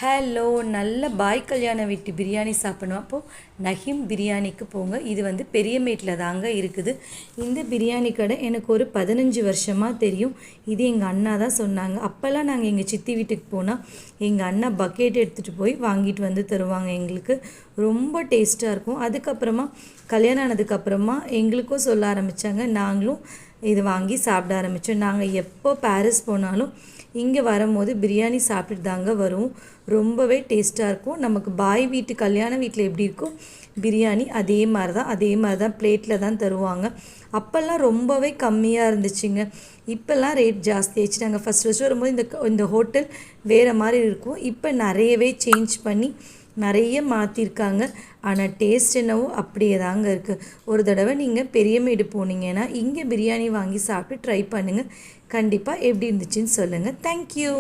Hello நல்ல பாய் கல்யாண வீட்டு பிரியாணி சாப்பிடணும். அப்போது நஹீம் பிரியாணிக்கு போங்க. இது வந்து பெரியமேட்டில் தாங்க இருக்குது. இந்த பிரியாணி கடை எனக்கு ஒரு 15 வருஷமாக தெரியும். இது எங்கள் அண்ணா தான் சொன்னாங்க. அப்போல்லாம் நாங்கள் எங்கள் சித்தி வீட்டுக்கு போனால் எங்கள் அண்ணா பக்கெட் எடுத்துகிட்டு போய் வாங்கிட்டு வந்து தருவாங்க. எங்களுக்கு ரொம்ப டேஸ்ட்டாக இருக்கும். அதுக்கப்புறமா கல்யாணம் ஆனதுக்கப்புறமா எங்களுக்கும் சொல்ல ஆரம்பித்தாங்க. நாங்களும் இது வாங்கி சாப்பிட ஆரம்பித்தோம். நாங்கள் எப்போ பாரிஸ் போனாலும் இங்கே வரும்போது பிரியாணி சாப்பிட்டு தாங்க வருவோம். ரொம்பவே டேஸ்ட்டாக இருக்கும். நமக்கு பாய் வீட்டு கல்யாண வீட்டில் எப்படி இருக்கும் பிரியாணி அதே மாதிரி தான் பிளேட்டில் தான் தருவாங்க. அப்போல்லாம் ரொம்பவே கம்மியாக இருந்துச்சுங்க. இப்போல்லாம் ரேட் ஜாஸ்தி ஆயிடுச்சு. நாங்கள் ஃபஸ்ட் வரும்போது இந்த ஹோட்டல் வேறு மாதிரி இருக்கும். இப்போ நிறையவே சேஞ்ச் பண்ணி நிறைய மாற்றிருக்காங்க. ஆனால் டேஸ்ட் என்னவோ அப்படியே தாங்க இருக்குது. ஒரு தடவை நீங்கள் பெரியமேடு போனீங்கன்னா இங்கே பிரியாணி வாங்கி சாப்பிட்டு ட்ரை பண்ணுங்கள். கண்டிப்பாக எப்படி இருந்துச்சுன்னு சொல்லுங்கள். தேங்க்யூ.